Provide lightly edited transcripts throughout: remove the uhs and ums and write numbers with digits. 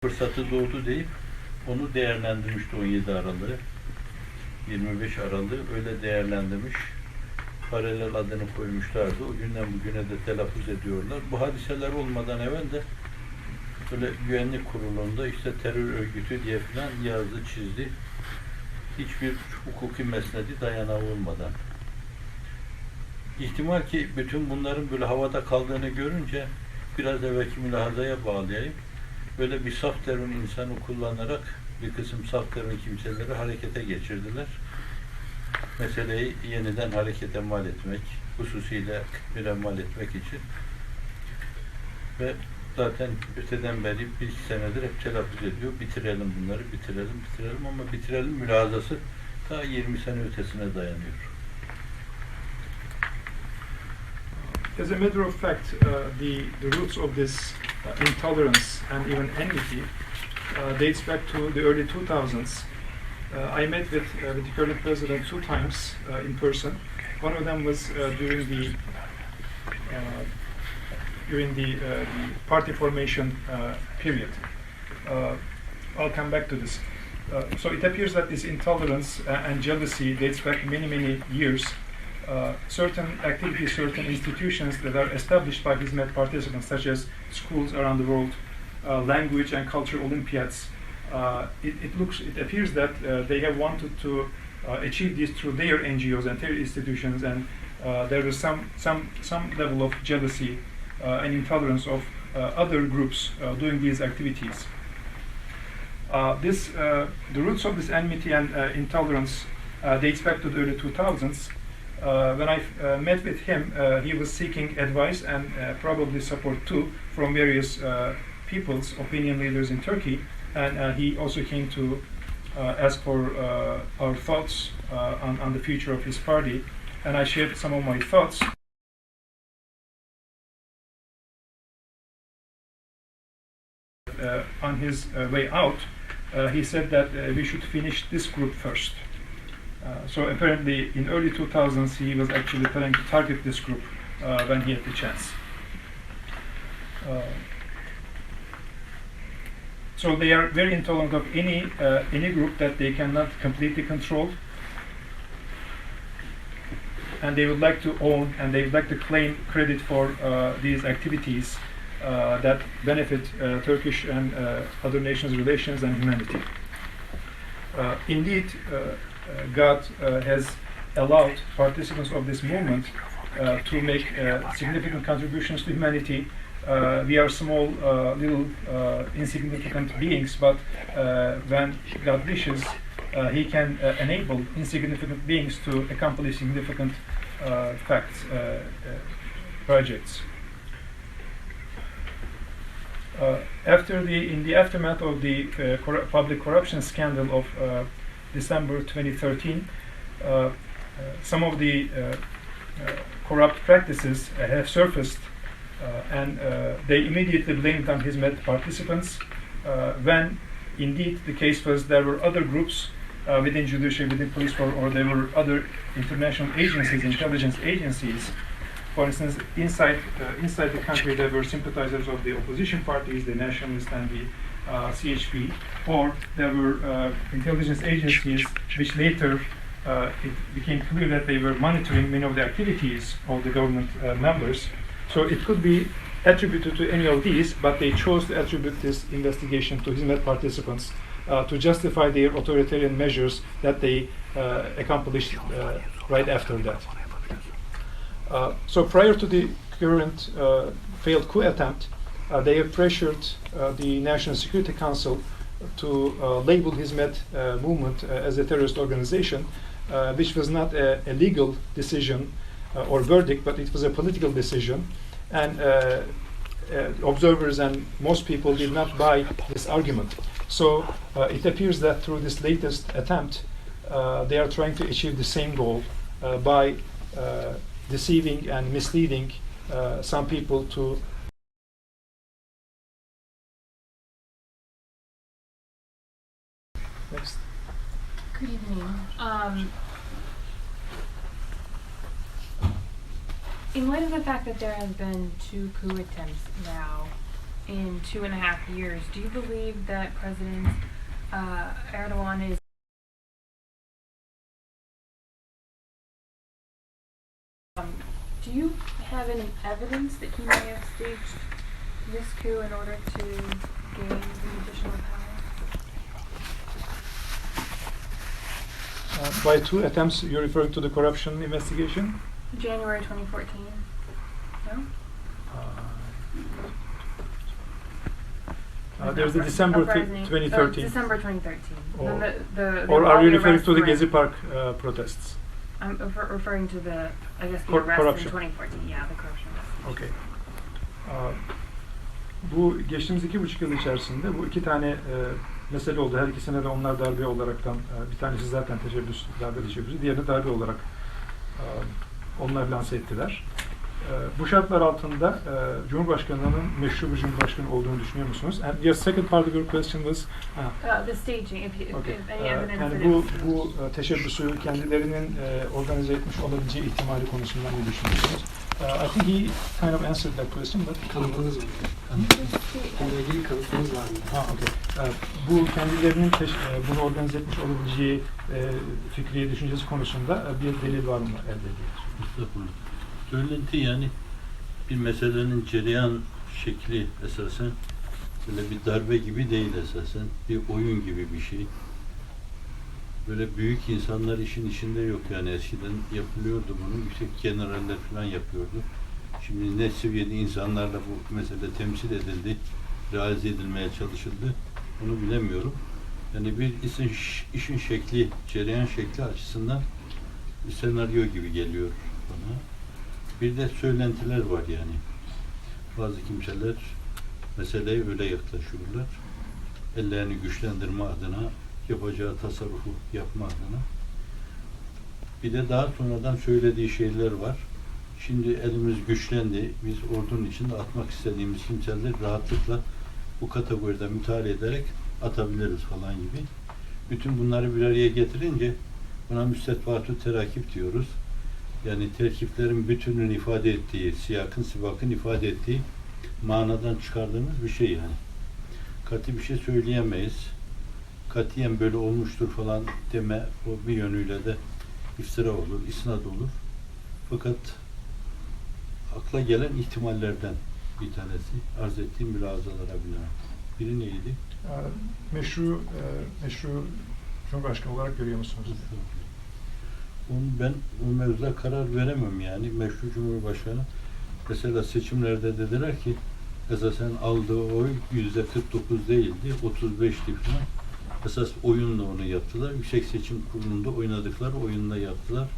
fırsatı doğdu deyip onu değerlendirmişti 17 Aralık'ı. 25 Aralık'ı öyle değerlendirmiş. Paralel adını koymuşlardı. O günden bugüne de telaffuz ediyorlar. Bu hadiseler olmadan evvel de böyle güvenlik kurulunda işte terör örgütü diye falan yazdı, çizdi. Hiçbir hukuki mesnedi dayanağı olmadan. İhtimal ki bütün bunların böyle havada kaldığını görünce biraz evvelki mülahazaya bağlayayım. Böyle bir saf terör insanı kullanarak bir kısım saf terör kimseleri harekete geçirdiler. Meseleyi yeniden harekete mal etmek, hususiyle mülemmal etmek için. Ve zaten öteden beri bir iki senedir hep telaffuz ediyor. Bitirelim bunları, bitirelim ama bitirelim mülahazası ta 20 sene ötesine dayanıyor. As a matter of fact, the roots of this intolerance and even enmity dates back to the early 2000s. I met with the current president 2 times in person. One of them was during the party formation period. I'll come back to this. So it appears that this intolerance and jealousy dates back many years. Certain activities, certain institutions that are established by Hizmet participants, such as schools around the world, language and culture olympiads, it appears that they have wanted to achieve this through their NGOs and their institutions, and there is some level of jealousy and intolerance of other groups doing these activities. The roots of this enmity and intolerance dates back to the early 2000s. When I met with him, he was seeking advice and probably support too from various people's opinion leaders in Turkey, and he also came to ask for our thoughts on the future of his party, and I shared some of my thoughts. On his way out, he said that we should finish this group first. So apparently in early 2000s he was actually planning to target this group when he had the chance. So they are very intolerant of any group that they cannot completely control, and they would like to own and they would like to claim credit for these activities that benefit Turkish and other nations' relations and humanity. Indeed, God has allowed participants of this movement to make significant contributions to humanity. We are small, little, insignificant beings, but when God wishes, He can enable insignificant beings to accomplish significant projects. In the aftermath of the public corruption scandal of December 2013, some of the corrupt practices have surfaced, and they immediately blamed on Hizmet participants, when indeed the case was there were other groups within judiciary, within police force, or there were other international agencies, intelligence agencies. For instance, inside the country there were sympathizers of the opposition parties, the nationalists and the CHP, or there were intelligence agencies which later it became clear that they were monitoring many of the activities of the government members. So it could be attributed to any of these, but they chose to attribute this investigation to Hizmet participants to justify their authoritarian measures that they accomplished right after that. So prior to the current failed coup attempt, they have pressured the National Security Council to label Hizmet movement as a terrorist organization, which was not a legal decision or verdict, but it was a political decision. And observers and most people did not buy this argument. So it appears that through this latest attempt, they are trying to achieve the same goal by deceiving and misleading some people to. Next. Good evening. In light of the fact that there have been 2 coup attempts now, in 2.5 years. Do you believe that President Erdogan is do you have any evidence that he may have staged this coup in order to gain the additional power? By two attempts, you're referring to the corruption investigation? January 2014. No? There's the December 2013. December 2013. Or, Then the or are you referring arrests to the were- Gezi Park protests? I'm referring to the, I guess, the arrest Corruption. in 2014. Yeah, the corruption arrest. Okay. Bu geçtiğimiz 2,5 yıl içerisinde bu iki tane mesele oldu. Her ikisine de onlar darbe olaraktan bir tanesi zaten darbe teşebbüsü, diğerini darbe olarak onlar lanse ettiler. Bu şartlar altında Cumhurbaşkanı'nın meşru bir Cumhurbaşkanı olduğunu düşünüyor musunuz? And your second part of your question was The staging, if okay. any evidence Yani that bu teşebbüsü kendilerinin organize etmiş olabileceği ihtimali konusundan ne düşünüyorsunuz? I think he kind of answered that question, but Kanıtınız var mı? Bununla ilgili kanıtınız var mı? Okay. Bu kendilerinin bunu organize etmiş olabileceği fikri düşüncesi konusunda bir delil var mı elde ediyoruz? Estağfurullah. Söylenti yani bir meselenin cereyan şekli esasen böyle bir darbe gibi değil esasen. Bir oyun gibi bir şey. Böyle büyük insanlar işin içinde yok yani eskiden yapılıyordu bunu. Yüksek generaller falan yapıyordu. Şimdi ne seviyede insanlarla bu mesele temsil edildi, realize edilmeye çalışıldı. Onu bilemiyorum. Yani bir işin şekli, cereyan şekli açısından bir senaryo gibi geliyor bana. Bir de söylentiler var yani. Bazı kimseler meseleye öyle yaklaşıyorlar. Ellerini güçlendirme adına, yapacağı tasarrufu yapma adına. Bir de daha sonradan söylediği şeyler var. Şimdi elimiz güçlendi, biz ordunun içinde atmak istediğimiz kimseleri rahatlıkla bu kategoride müteala ederek atabiliriz falan gibi. Bütün bunları bir araya getirince buna müstetvatü terakip diyoruz. Yani terkiplerin bütününü ifade ettiği, siyakın, sibakın ifade ettiği manadan çıkardığımız bir şey yani. Katı bir şey söyleyemeyiz. Katiyen böyle olmuştur falan deme, o bir yönüyle de iftira olur, isnat olur. Fakat akla gelen ihtimallerden bir tanesi arz ettiğim mülahazalara binaen. Biri neydi? Meşru Cumhurbaşkanı olarak görüyor musunuz? Ben o mevzuda karar veremem yani. Meşru Cumhurbaşkanı mesela seçimlerde dediler ki esasen aldığı oy %49 değildi, 35'ti falan. Esas oyunla onu yaptılar. Yüksek Seçim Kurulu'nda oynadıkları oyunla yaptılar.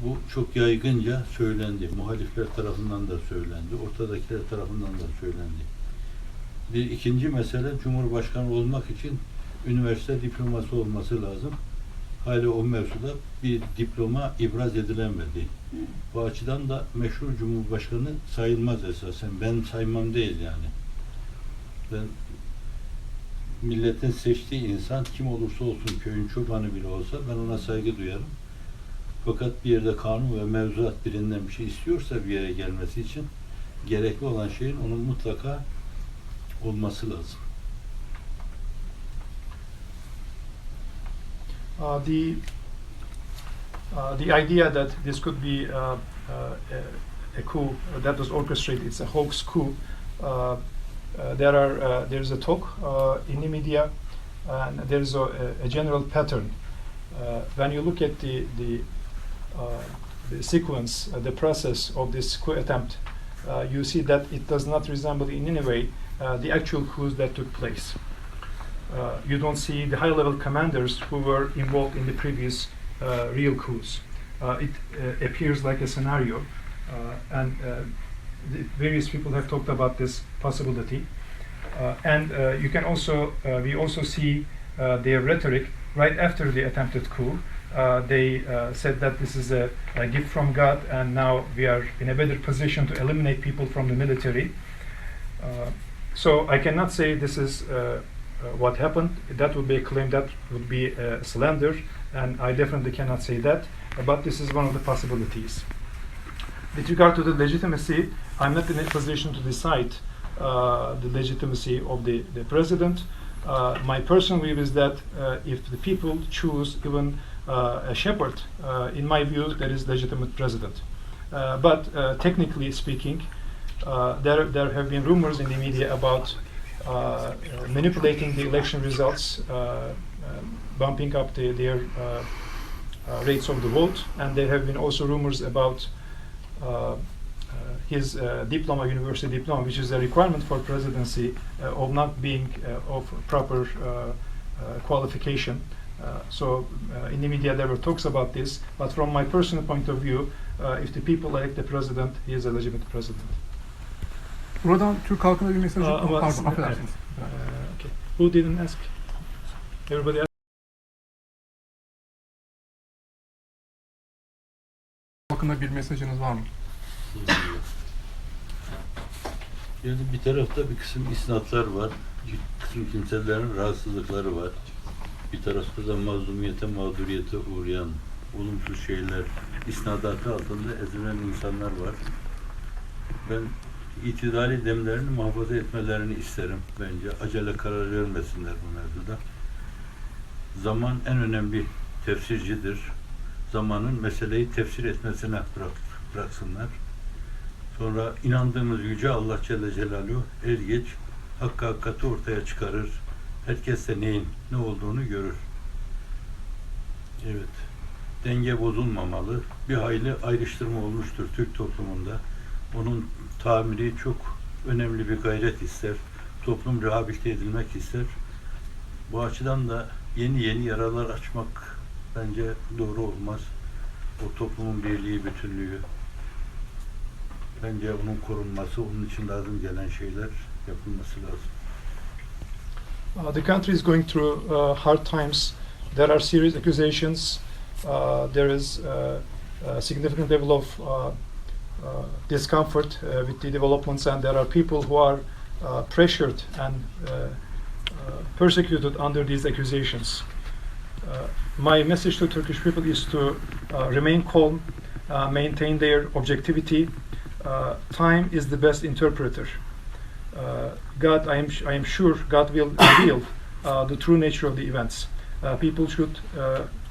Bu çok yaygınca söylendi. Muhalifler tarafından da söylendi. Ortadakiler tarafından da söylendi. Bir ikinci mesele Cumhurbaşkanı olmak için üniversite diploması olması lazım. Hala o mevzuda bir diploma ibraz edilemedi. Bu açıdan da meşru Cumhurbaşkanı sayılmaz esasen. Ben saymam değil yani. Ben milletin seçtiği insan kim olursa olsun, köyün çobanı bile olsa ben ona saygı duyarım. Fakat bir yerde kanun ve mevzuat birinden bir şey istiyorsa bir yere gelmesi için gerekli olan şeyin onun mutlaka olması lazım. The idea that this could be a coup that was orchestrated, it's a hoax coup. There's a talk in the media, and there's a general pattern. When you look at the sequence, the process of this coup attempt, you see that it does not resemble in any way the actual coups that took place. You don't see the high-level commanders who were involved in the previous real coups. It appears like a scenario, and various people have talked about this possibility. And you can also, we also see their rhetoric right after the attempted coup. They said that this is a gift from God, and now we are in a better position to eliminate people from the military. So I cannot say this is what happened. That would be a claim, that would be a slander, and I definitely cannot say that, but this is one of the possibilities. With regard to the legitimacy, I'm not in a position to decide the legitimacy of the president. My personal view is that if the people choose even a shepherd, in my view, there is legitimate president. But technically speaking, there have been rumors in the media about manipulating the election results, bumping up their rates of the vote, and there have been also rumors about his diploma, university diploma, which is a requirement for presidency, of not being of proper qualification. So in the media there were talks about this, but from my personal point of view, if the people elect the president, he is a legitimate president. Buradan Türk halkına bir mesaj Ama- pardon, affedersiniz. Okay. Who didn't ask? Everybody asked? Halkına bir mesajınız var mı? Yani bir tarafta bir kısım isnatlar var, bir kısım kimselerin rahatsızlıkları var. Bir tarafta da mazlumiyete, mağduriyete uğrayan olumsuz şeyler, isnadatı altında ezilen insanlar var. Ben itidali demlerini muhafaza etmelerini isterim bence. Acele karar vermesinler bu mevzuda. Zaman en önemli tefsircidir. Zamanın meseleyi tefsir etmesine bıraksınlar. Sonra inandığımız Yüce Allah Celle Celaluhu er geç hakkı hakikati ortaya çıkarır. Herkes de neyin ne olduğunu görür. Evet. Denge bozulmamalı. Bir hayli ayrıştırma olmuştur Türk toplumunda. Onun tamiri çok önemli bir gayret ister. Toplum rehabilite edilmek ister. Bu açıdan da yeni yaralar açmak bence doğru olmaz. O toplumun birliği, bütünlüğü. Bence onun korunması, onun için lazım gelen şeyler yapılması lazım. The country is going through hard times. There are serious accusations. There is a significant level of discomfort with the developments, and there are people who are pressured and persecuted under these accusations. My message to Turkish people is to remain calm, maintain their objectivity. Time is the best interpreter. God, I am sure God will reveal the true nature of the events. People should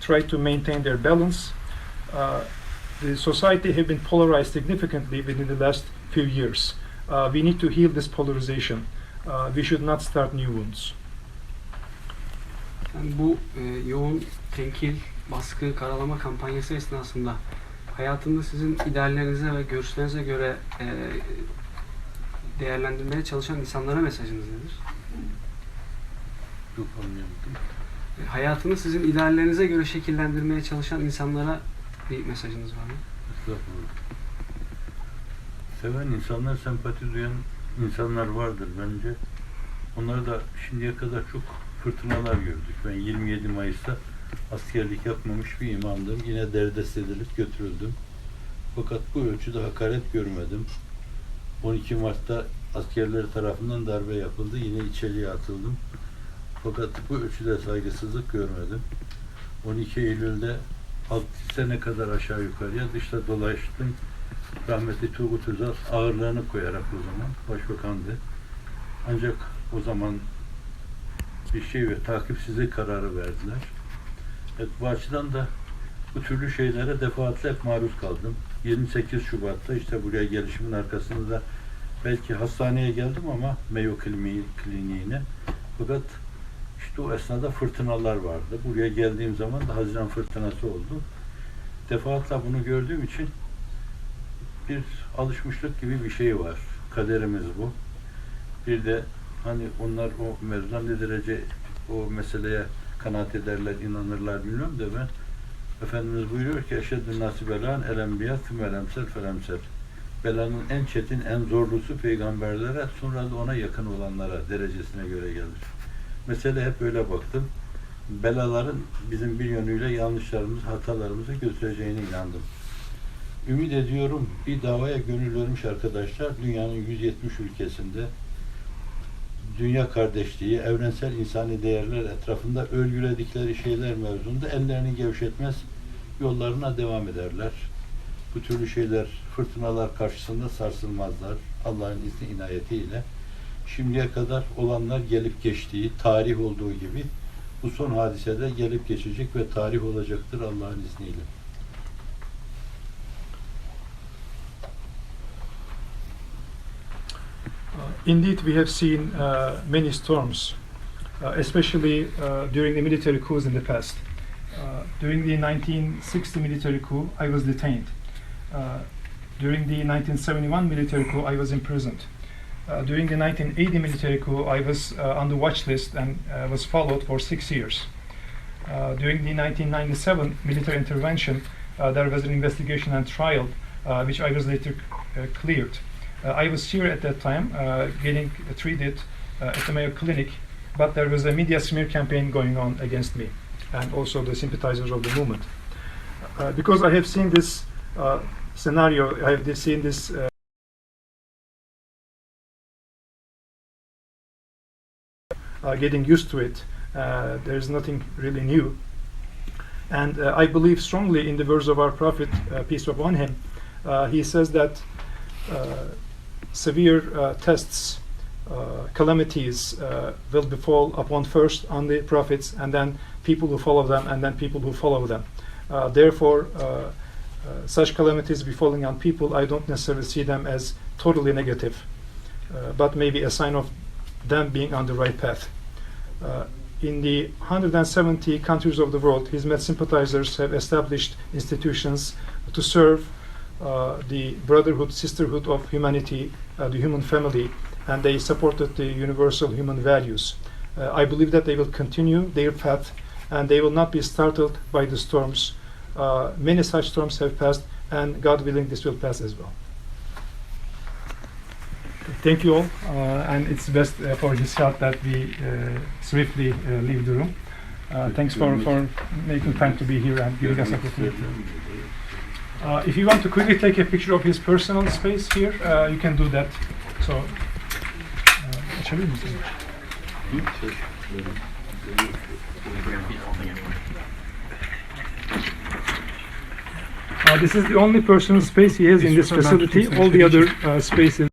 try to maintain their balance. The society have been polarized significantly within the last few years. We need to heal this polarization. We should not start new wounds. Yani bu yoğun tenkil, baskı, karalama kampanyası esnasında hayatında sizin ideallerinize ve görüşlerinize göre değerlendirmeye çalışan insanlara mesajınız nedir? Yok, anlayamadım. Hayatını sizin ideallerinize göre şekillendirmeye çalışan insanlara bir mesajınız var mı? Estağfurullah. Seven insanlar, sempati duyan insanlar vardır bence. Onlar da şimdiye kadar çok fırtınalar gördük. Ben 27 Mayıs'ta askerlik yapmamış bir imamdım. Yine derdest edilip götürüldüm. Fakat bu ölçüde hakaret görmedim. 12 Mart'ta askerler tarafından darbe yapıldı. Yine içeriye atıldım. Fakat bu ölçüde saygısızlık görmedim. 12 Eylül'de 6 sene kadar aşağı yukarıya dışta dolaştım. Rahmetli Turgut Özal ağırlığını koyarak o zaman başbakandı. Ancak o zaman bir şey ve takipsizlik kararı verdiler. Evet, bu açıdan da bu türlü şeylere defaatle hep maruz kaldım. 28 Şubat'ta işte buraya gelişimin arkasında belki hastaneye geldim ama Mayo Kliniğine. Fakat işte o esnada fırtınalar vardı. Buraya geldiğim zaman da Haziran fırtınası oldu. Defaatle bunu gördüğüm için bir alışmışlık gibi bir şey var. Kaderimiz bu. Bir de hani onlar o mevzudan ne derece o meseleye kanaat ederler, inanırlar bilmiyorum da ben Efendimiz buyuruyor ki eşeddün nâsi belân el enbiyâ thümmel emsel fel emsel. Belanın en çetin, en zorlusu peygamberlere, sonra da ona yakın olanlara derecesine göre gelir. Mesele hep öyle baktım. Belaların bizim bir yönüyle yanlışlarımızı, hatalarımızı göstereceğine inandım. Ümit ediyorum bir davaya gönül vermiş arkadaşlar dünyanın 170 ülkesinde dünya kardeşliği, evrensel insani değerler etrafında örgüledikleri şeyler mevzunda ellerini gevşetmez, yollarına devam ederler. Bu türlü şeyler, fırtınalar karşısında sarsılmazlar Allah'ın izni inayetiyle. şimdiye kadar olanlar gelip geçtiği, tarih olduğu gibi bu son hadisede gelip geçecek ve tarih olacaktır Allah'ın izniyle. Indeed, we have seen many storms, especially during the military coups in the past. During the 1960 military coup, I was detained. During the 1971 military coup, I was imprisoned. During the 1980 military coup, I was on the watch list and was followed for 6 years. During the 1997 military intervention, there was an investigation and trial, which I was later cleared. I was here at that time, getting treated at the Mayo Clinic, but there was a media smear campaign going on against me, and also the sympathizers of the movement. Because I have seen this scenario, I have seen this getting used to it. There is nothing really new. And I believe strongly in the words of our Prophet, peace be upon him. He says that severe tests, calamities will befall upon first on the prophets, and then people who follow them, and then people who follow them. Therefore, such calamities befalling on people, I don't necessarily see them as totally negative, but maybe a sign of them being on the right path. In the 170 countries of the world, Hizmet sympathizers have established institutions to serve the brotherhood, sisterhood of humanity, the human family, and they supported the universal human values. I believe that they will continue their path, and they will not be startled by the storms. Many such storms have passed, and God willing, this will pass as well. Thank you all, and it's best for his health that we swiftly leave the room. Thanks for making time to be here and giving us opportunity. If you want to quickly take a picture of his personal space here, you can do that. So, açabilir misin? This is the only personal space he has in this facility. All the other spaces